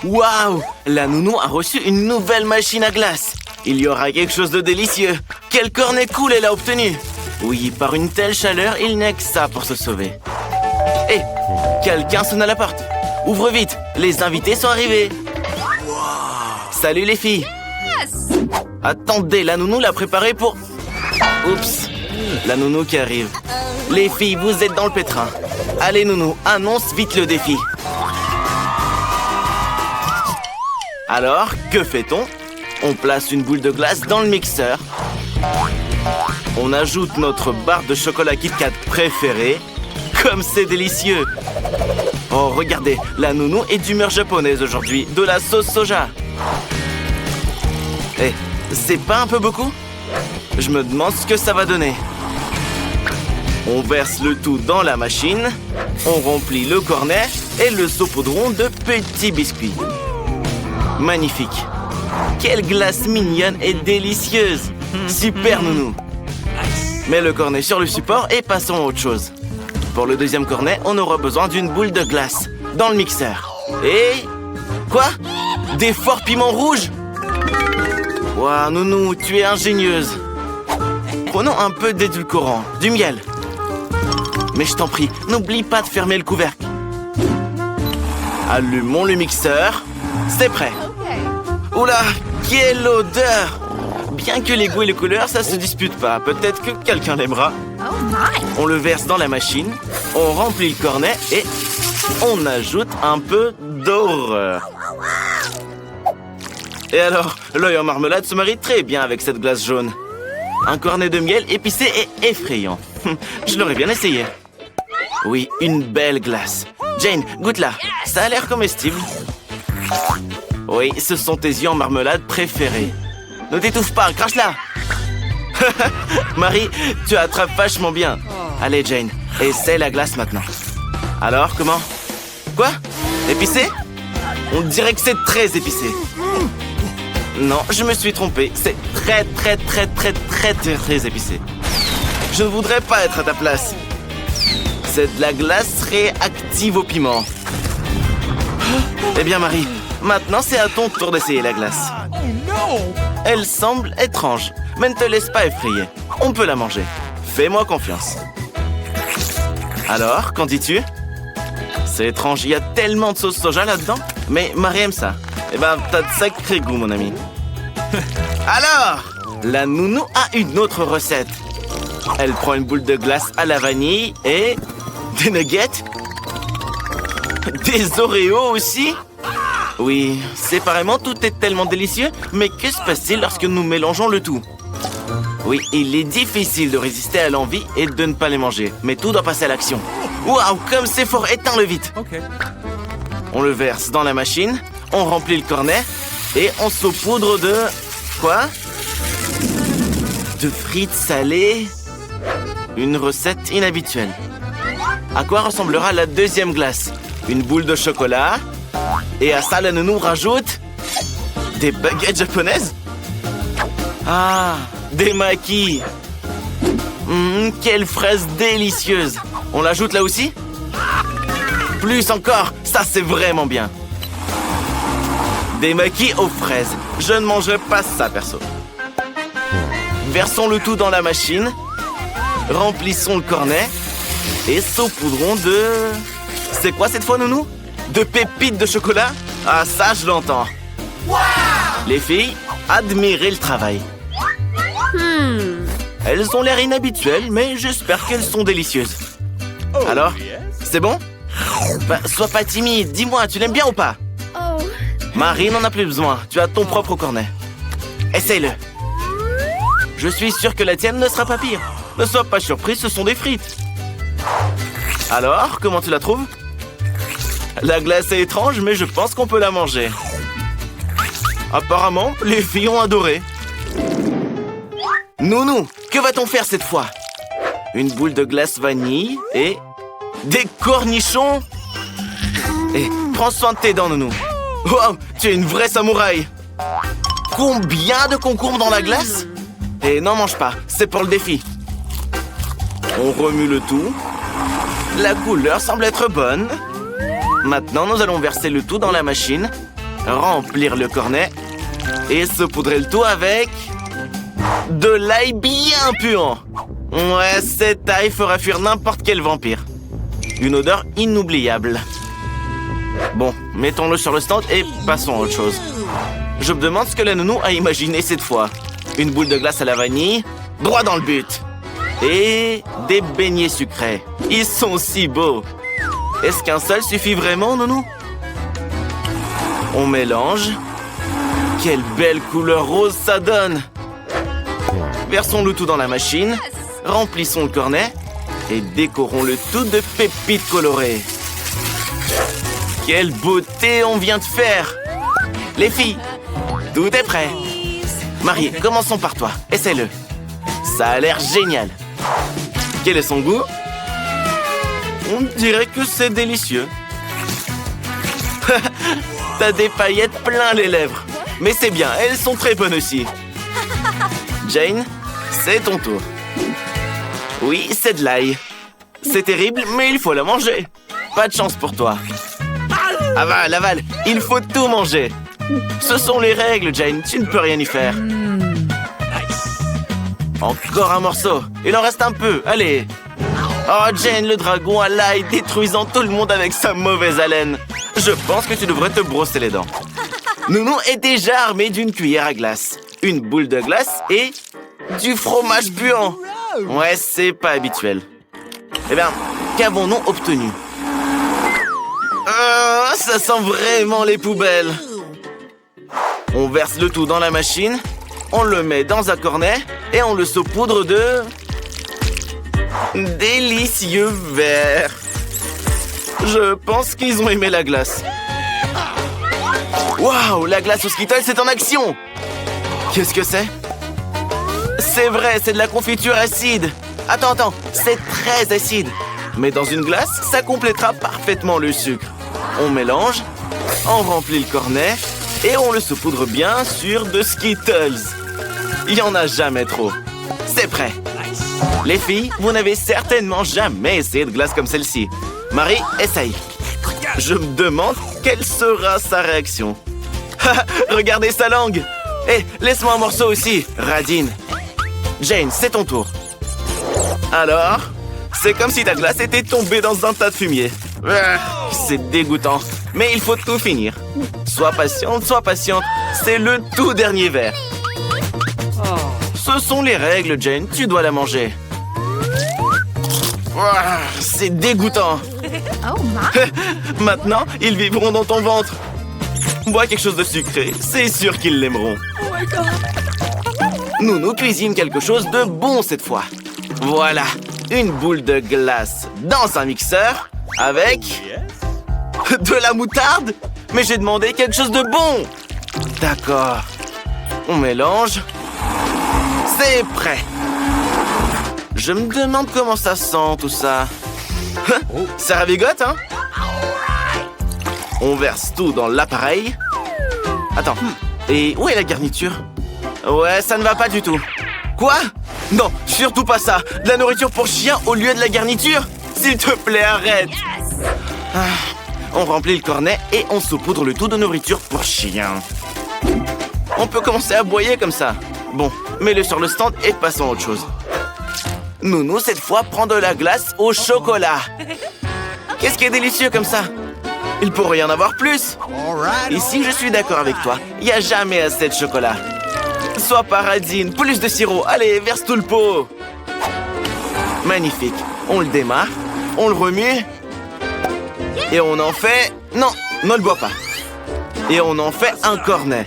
Waouh! La nounou a reçu une nouvelle machine à glace. Il y aura quelque chose de délicieux. Quel cornet cool elle a obtenu! Oui, par une telle chaleur, il n'y a que ça pour se sauver. Hé! Quelqu'un sonne à la porte. Ouvre vite, les invités sont arrivés. Salut les filles. Attendez, la nounou l'a préparé pour... Oups, la nounou qui arrive. Les filles, vous êtes dans le pétrin. Allez nounou, annonce vite le défi. Alors, que fait-on? On place une boule de glace dans le mixeur. On ajoute notre barre de chocolat Kit Kat préférée. Comme c'est délicieux! Oh, regardez, la nounou est d'humeur japonaise aujourd'hui. De la sauce soja. Eh, c'est pas un peu beaucoup? Je me demande ce que ça va donner. On verse le tout dans la machine. On remplit le cornet et le saupoudron de petits biscuits. Magnifique! Quelle glace mignonne et délicieuse! Super nounou! Mets le cornet sur le support et passons à autre chose. Pour le deuxième cornet, on aura besoin d'une boule de glace dans le mixeur. Et... Quoi? Des forts piments rouges? Waouh, nounou, tu es ingénieuse. Prenons un peu d'édulcorant, du miel. Mais je t'en prie, n'oublie pas de fermer le couvercle. Allumons le mixeur. C'est prêt. Oula, quelle odeur! Bien que les goûts et les couleurs, ça se dispute pas. Peut-être que quelqu'un l'aimera. On le verse dans la machine, on remplit le cornet et on ajoute un peu d'horreur. Et alors, l'œil en marmelade se marie très bien avec cette glace jaune. Un cornet de miel épicé et effrayant. Je l'aurais bien essayé. Oui, une belle glace. Jane, goûte-la. Ça a l'air comestible. Oui, ce sont tes yeux en marmelade préférés. Ne t'étouffe pas, crache-la. Marie, tu attrapes vachement bien. Allez, Jane, essaie la glace maintenant. Alors, comment? Quoi? Épicé? On dirait que c'est très épicé. Non, je me suis trompé. C'est très épicé. Je ne voudrais pas être à ta place. C'est de la glace réactive au piment. Eh bien, Marie, maintenant c'est à ton tour d'essayer la glace. Elle semble étrange, mais ne te laisse pas effrayer. On peut la manger. Fais-moi confiance. Alors, qu'en dis-tu? C'est étrange, il y a tellement de sauce soja là-dedans. Mais Marie aime ça. Eh ben, t'as de sacré goût, mon ami. Alors, la nounou a une autre recette. Elle prend une boule de glace à la vanille et... des nuggets? Des Oreos aussi? Oui, séparément, tout est tellement délicieux, mais que se passe-t-il lorsque nous mélangeons le tout? Oui, il est difficile de résister à l'envie et de ne pas les manger, mais tout doit passer à l'action. Waouh, comme c'est fort, éteins-le vite. On le verse dans la machine, on remplit le cornet et on saupoudre de... Quoi? De frites salées? Une recette inhabituelle. À quoi ressemblera la deuxième glace? Une boule de chocolat? Et à ça, la nounou rajoute... des baguettes japonaises? Ah, des makis. Quelle fraise délicieuse. On l'ajoute là aussi? Plus encore, ça c'est vraiment bien. Des makis aux fraises. Je ne mangerai pas ça, perso. Versons le tout dans la machine. Remplissons le cornet. Et saupoudrons de... C'est quoi cette fois, nounou? De pépites de chocolat? Ah, ça, je l'entends. Wow! Les filles, admirez le travail. Elles ont l'air inhabituelles, mais j'espère qu'elles sont délicieuses. Alors, c'est bon? Bah, sois pas timide. Dis-moi, tu l'aimes bien ou pas? Marie n'en a plus besoin. Tu as ton propre cornet. Essaye-le. Je suis sûr que la tienne ne sera pas pire. Ne sois pas surpris, ce sont des frites. Alors, comment tu la trouves? La glace est étrange, mais je pense qu'on peut la manger. Apparemment, les filles ont adoré. Nounou, que va-t-on faire cette fois? Une boule de glace vanille et... des cornichons? Et prends soin de tes dents, nounou. Wow, tu es une vraie samouraï. Combien de concombres dans la glace? Et n'en mange pas, c'est pour le défi. On remue le tout. La couleur semble être bonne. Maintenant, nous allons verser le tout dans la machine. remplir le cornet et saupoudrer le tout avec de l'ail bien puant. Ouais, cet ail fera fuir n'importe quel vampire. Une odeur inoubliable. Bon, mettons-le sur le stand et passons à autre chose. Je me demande ce que la nounou a imaginé cette fois. Une boule de glace à la vanille, droit dans le but. Et des beignets sucrés. Ils sont si beaux. Est-ce qu'un seul suffit vraiment, nounou? On mélange. Quelle belle couleur rose ça donne! Versons le tout dans la machine, remplissons le cornet et décorons le tout de pépites colorées. Quelle beauté on vient de faire! Les filles, tout est prêt. Marie, commençons par toi. Essaie-le. Ça a l'air génial. Quel est son goût? On dirait que c'est délicieux. T'as des paillettes plein les lèvres. Mais c'est bien, elles sont très bonnes aussi. Jane, c'est ton tour. Oui, c'est de l'ail. C'est terrible, mais il faut la manger. Pas de chance pour toi. Avale, avale, il faut tout manger. Ce sont les règles, Jane, tu ne peux rien y faire. Encore un morceau, il en reste un peu, allez. Oh, Jane, le dragon à l'ail détruisant tout le monde avec sa mauvaise haleine. Je pense que tu devrais te brosser les dents. Nounou est déjà armé d'une cuillère à glace, une boule de glace et du fromage puant. Ouais, c'est pas habituel. Eh bien, qu'avons-nous obtenu? Ça sent vraiment les poubelles. On verse le tout dans la machine, on le met dans un cornet et on le saupoudre de délicieux verre. Je pense qu'ils ont aimé la glace. Waouh, la glace aux Skittles, c'est en action! Qu'est-ce que c'est? C'est vrai, c'est de la confiture acide. Attends, c'est très acide. Mais dans une glace, ça complétera parfaitement le sucre. On mélange, on remplit le cornet et on le saupoudre bien sûr de Skittles. Il n'y en a jamais trop. C'est prêt. Les filles, vous n'avez certainement jamais essayé de glace comme celle-ci. Marie, essaye. Je me demande quelle sera sa réaction. Regardez sa langue. Hé, laisse-moi un morceau aussi, Radine. Jane, c'est ton tour. Alors, c'est comme si ta glace était tombée dans un tas de fumier. C'est dégoûtant, mais il faut tout finir. Sois patiente, c'est le tout dernier verre. Ce sont les règles, Jane, tu dois la manger. C'est dégoûtant. Maintenant, ils vivront dans ton ventre. Bois quelque chose de sucré, c'est sûr qu'ils l'aimeront. Nounou cuisine quelque chose de bon cette fois. Voilà, une boule de glace dans un mixeur avec de la moutarde. Mais j'ai demandé quelque chose de bon. D'accord. On mélange. C'est prêt. Je me demande comment ça sent tout ça. Ça ravigote, hein? On verse tout dans l'appareil. Attends, et où est la garniture? Ouais, ça ne va pas du tout. Quoi? Non, surtout pas ça. De la nourriture pour chien au lieu de la garniture? S'il te plaît, arrête. On remplit le cornet et on saupoudre le tout de nourriture pour chien. On peut commencer à aboyer comme ça. Bon, mets-le sur le stand et passons à autre chose. Nounou, cette fois, prend de la glace au chocolat. Qu'est-ce qui est délicieux comme ça? Il pourrait y en avoir plus. Ici, je suis d'accord avec toi. Il n'y a jamais assez de chocolat. Sois paradine, plus de sirop. Allez, verse tout le pot. Magnifique. On le démarre, on le remue. Et on en fait... Non, ne le bois pas. Et on en fait un cornet.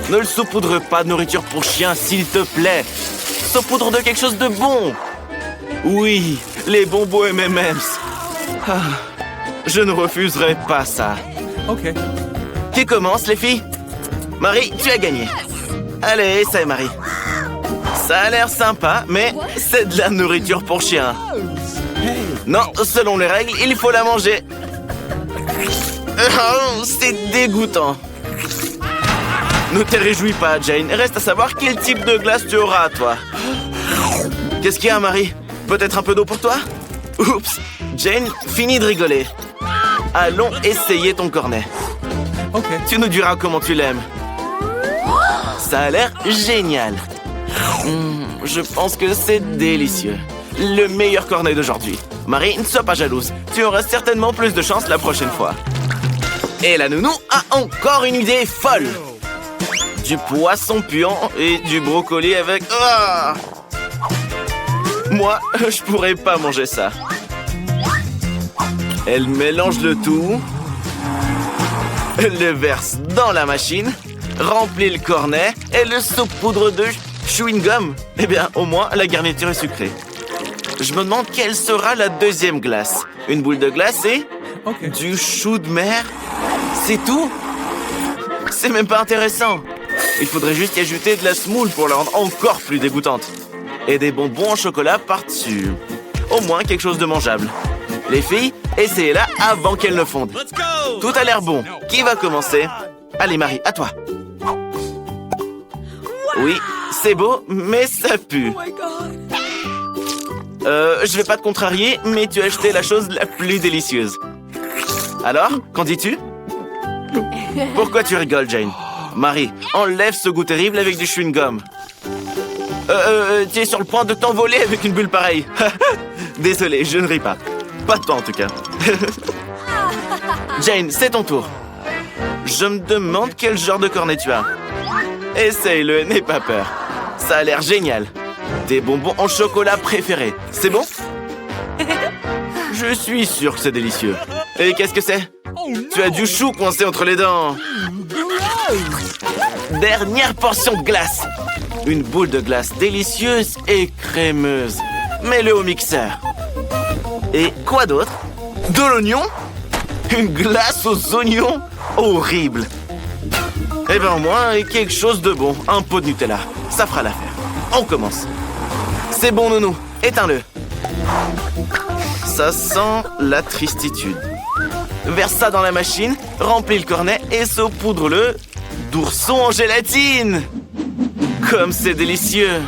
Ne le saupoudre pas de nourriture pour chien, s'il te plaît. Saupoudre de quelque chose de bon. Oui, les bonbons M&M's. Je ne refuserai pas ça. Ok. Qui commence, les filles? Marie, tu as gagné. Allez, essaye, Marie. Ça a l'air sympa, mais c'est de la nourriture pour chien. Non, selon les règles, il faut la manger. Oh, c'est dégoûtant. Ne te réjouis pas, Jane. Reste à savoir quel type de glace tu auras, toi. Qu'est-ce qu'il y a, Marie? Peut-être un peu d'eau pour toi? Oups. Jane, finis de rigoler. Allons essayer ton cornet. Ok. Tu nous diras comment tu l'aimes. Ça a l'air génial. Je pense que c'est délicieux. Le meilleur cornet d'aujourd'hui. Marie, ne sois pas jalouse. Tu auras certainement plus de chance la prochaine fois. Et la nounou a encore une idée folle. Du poisson puant et du brocoli avec... Ah! Moi, je pourrais pas manger ça. Elle mélange le tout, le verse dans la machine, remplit le cornet et le saupoudre de chewing-gum. Eh bien, au moins, la garniture est sucrée. Je me demande quelle sera la deuxième glace. Une boule de glace et du chou de mer. C'est tout? C'est même pas intéressant. Il faudrait juste y ajouter de la semoule pour la rendre encore plus dégoûtante. Et des bonbons en chocolat par-dessus. Au moins quelque chose de mangeable. Les filles, essayez-la avant qu'elle ne fonde. Tout a l'air bon. Qui va commencer? Allez, Marie, à toi. Oui, c'est beau, mais ça pue. Je vais pas te contrarier, mais tu as acheté la chose la plus délicieuse. Alors, qu'en dis-tu? Pourquoi tu rigoles, Jane? Marie, enlève ce goût terrible avec du chewing-gum. Tu es sur le point de t'envoler avec une bulle pareille. Désolé, je ne ris pas. Pas toi, en tout cas. Jane, c'est ton tour. Je me demande quel genre de cornet tu as. Essaye-le, n'aie pas peur. Ça a l'air génial. Tes bonbons en chocolat préférés. C'est bon? Je suis sûr que c'est délicieux. Et qu'est-ce que c'est? Tu as du chou coincé entre les dents. Dernière portion de glace. Une boule de glace délicieuse et crémeuse. Mets-le au mixeur. Et quoi d'autre? De l'oignon? Une glace aux oignons? Horrible. Eh bien au moins, quelque chose de bon. Un pot de Nutella. Ça fera l'affaire. On commence. C'est bon, nounou. Éteins-le. Ça sent la tristitude. Verse ça dans la machine, remplis le cornet et saupoudre-le d'ourson en gélatine. Comme c'est délicieux.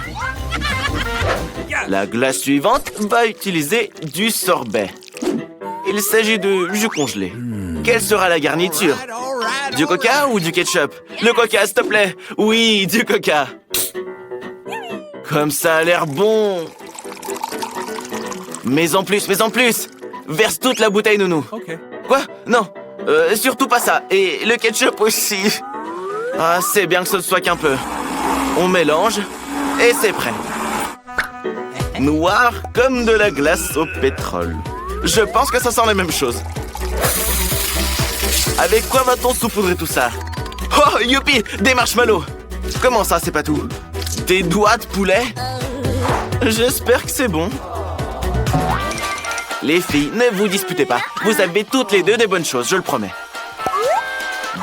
La glace suivante va utiliser du sorbet. Il s'agit de jus congelé. Quelle sera la garniture? Du coca ou du ketchup? Le coca, s'il te plaît. Oui, du coca. Comme ça a l'air bon. Mais en plus. Verse toute la bouteille, nounou. Quoi? Non. Surtout pas ça. Et le ketchup aussi. Ah, c'est bien que ce ne soit qu'un peu. On mélange et c'est prêt. Noir comme de la glace au pétrole. Je pense que ça sent la même chose. Avec quoi va-t-on saupoudrer tout ça? Oh, youpi! Des marshmallows! Comment ça, c'est pas tout? Des doigts de poulet? J'espère que c'est bon. Les filles, ne vous disputez pas. Vous avez toutes les deux des bonnes choses, je le promets.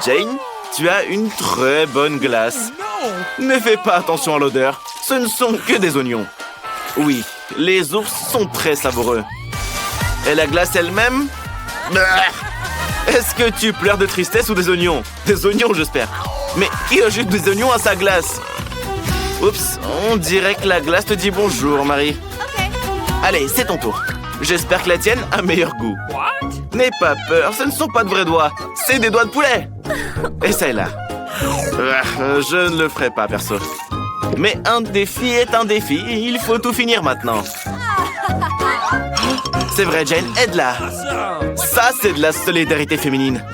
Jane, tu as une très bonne glace. Ne fais pas attention à l'odeur. Ce ne sont que des oignons. Oui, les ours sont très savoureux. Et la glace elle-même? Est-ce que tu pleures de tristesse ou des oignons? Des oignons, j'espère. Mais qui ajoute des oignons à sa glace? Oups, on dirait que la glace te dit bonjour, Marie. Allez, c'est ton tour. J'espère que la tienne a meilleur goût. N'aie pas peur, ce ne sont pas de vrais doigts. C'est des doigts de poulet. Essaye-la. Je ne le ferai pas, perso. Mais un défi est un défi. Il faut tout finir maintenant. C'est vrai, Jane, aide-la. Ça, c'est de la solidarité féminine.